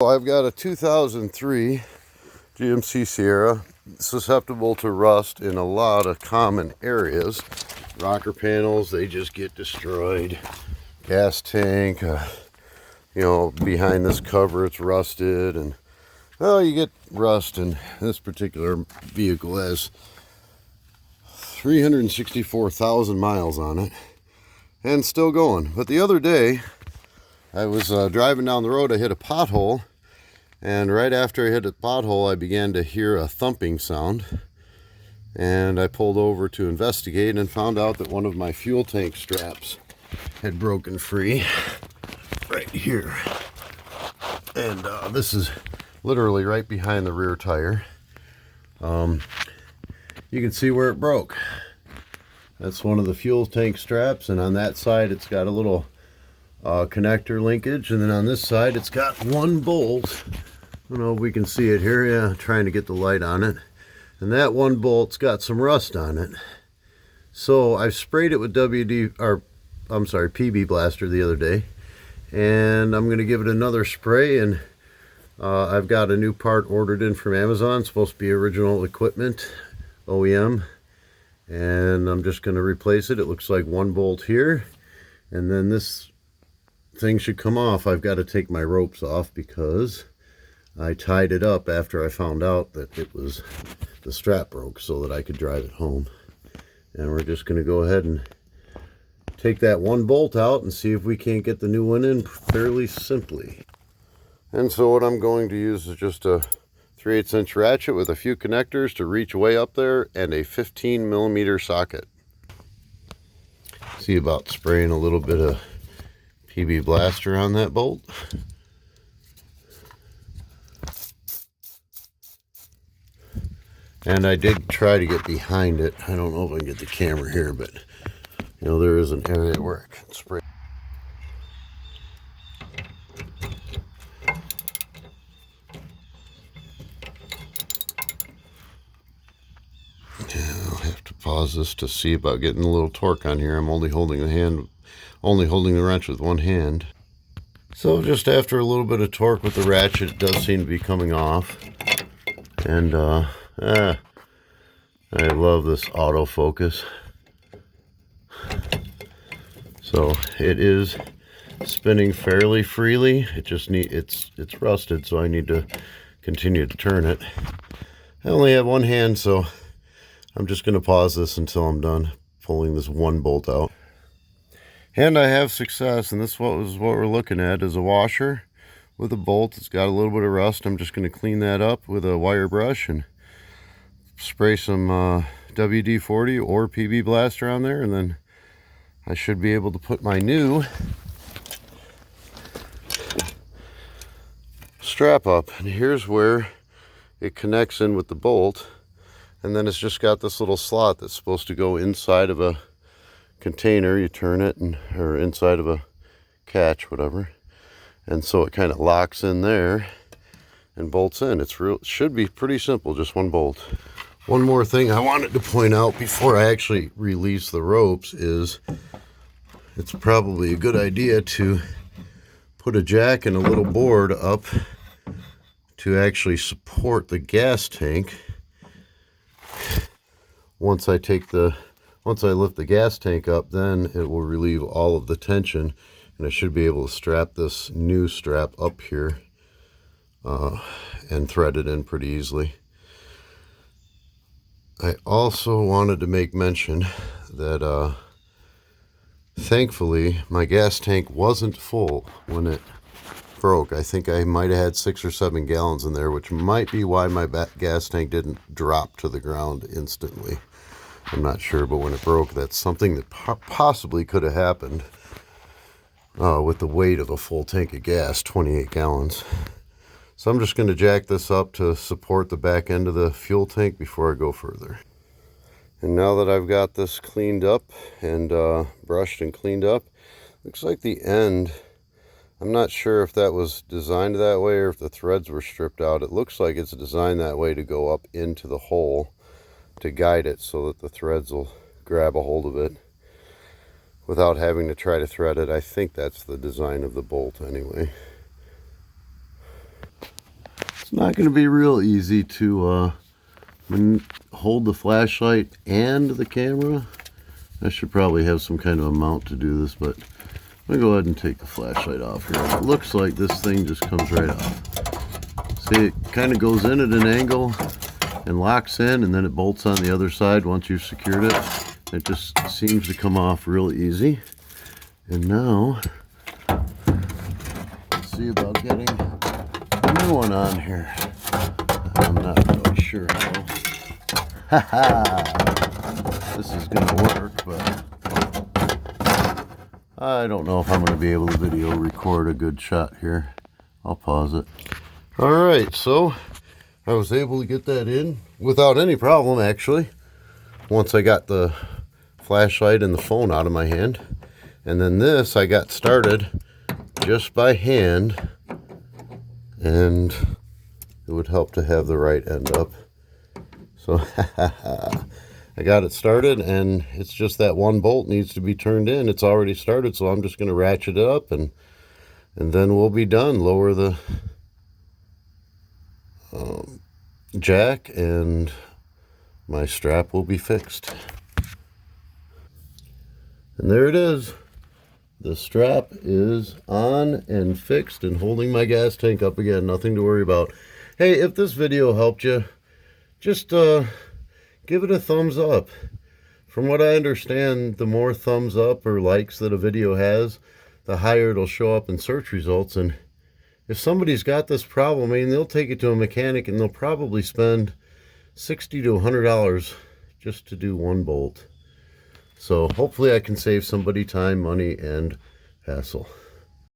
Well, I've got a 2003 GMC Sierra, susceptible to rust in a lot of common areas. Rocker panels, they just get destroyed. Gas tank, behind this cover it's rusted, and well, you get rust. And this particular vehicle has 364,000 miles on it and still going. But the other day I was driving down the road. I hit a pothole, and right after I hit a pothole I began to hear a thumping sound, and I pulled over to investigate and found out that one of my fuel tank straps had broken free right here. And this is literally right behind the rear tire. You can see where it broke. That's one of the fuel tank straps, and on that side it's got a little connector linkage, and then on this side it's got one bolt. I don't know if we can see it here. Yeah, trying to get the light on it. And that one bolt's got some rust on it. So I sprayed it with PB Blaster the other day, and I'm going to give it another spray. And I've got a new part ordered in from Amazon. It's supposed to be original equipment, OEM, and I'm just going to replace it. It looks like one bolt here, and then this thing should come off. I've got to take my ropes off because I tied it up after I found out that the strap broke, so that I could drive it home. And we're just going to go ahead and take that one bolt out and see if we can't get the new one in fairly simply. And so what I'm going to use is just a 3/8 inch ratchet with a few connectors to reach way up there, and a 15 millimeter socket. See about spraying a little bit of PB Blaster on that bolt. And I did try to get behind it. I don't know if I can get the camera here, but there is an area where I can spray. Yeah, I'll have to pause this to see about getting a little torque on here. I'm only holding the wrench with one hand. So just after a little bit of torque with the ratchet, it does seem to be coming off. And I love this autofocus. So it is spinning fairly freely. It just it's rusted, so I need to continue to turn it. I only have one hand, so I'm just going to pause this until I'm done pulling this one bolt out. And I have success, and this is what we're looking at, is a washer with a bolt. It's got a little bit of rust. I'm just going to clean that up with a wire brush and spray some WD-40 or PB Blaster on there, and then I should be able to put my new strap up. And here's where it connects in with the bolt, and then it's just got this little slot that's supposed to go inside of a container. You turn it, or inside of a catch, whatever, and so it kind of locks in there and bolts in. It should be pretty simple, just one bolt. One more thing I wanted to point out before I actually release the ropes is it's probably a good idea to put a jack and a little board up to actually support the gas tank. Once I lift the gas tank up, then it will relieve all of the tension, and I should be able to strap this new strap up here and thread it in pretty easily. I also wanted to make mention that thankfully my gas tank wasn't full when it broke. I think I might have had 6 or 7 gallons in there, which might be why my gas tank didn't drop to the ground instantly. I'm not sure, but when it broke, that's something that possibly could have happened with the weight of a full tank of gas, 28 gallons. So I'm just going to jack this up to support the back end of the fuel tank before I go further. And now that I've got this cleaned up and brushed and cleaned up, looks like the end, I'm not sure if that was designed that way or if the threads were stripped out. It looks like it's designed that way to go up into the hole to guide it so that the threads will grab a hold of it without having to try to thread it. I think that's the design of the bolt anyway. Not going to be real easy to hold the flashlight and the camera. I should probably have some kind of a mount to do this, but I'm going to go ahead and take the flashlight off here. It looks like this thing just comes right off. See, it kind of goes in at an angle and locks in, and then it bolts on the other side once you've secured it. It just seems to come off real easy. And now, let's see about getting a new one on here. I'm not really sure how. Haha! This is going to work, but I don't know if I'm going to be able to video record a good shot here. I'll pause it. Alright, so I was able to get that in without any problem, actually, once I got the flashlight and the phone out of my hand. And then this I got started just by hand, and it would help to have the right end up. So I got it started, and it's just that one bolt needs to be turned in. It's already started, so I'm just going to ratchet it up, and then we'll be done. Lower the jack, and my strap will be fixed. And there it is. The strap is on and fixed and holding my gas tank up again. Nothing to worry about. Hey, if this video helped you, just give it a thumbs up. From what I understand, the more thumbs up or likes that a video has, the higher it'll show up in search results. And if somebody's got this problem, I mean, they'll take it to a mechanic and they'll probably spend $60 to $100 just to do one bolt. So hopefully I can save somebody time, money, and hassle.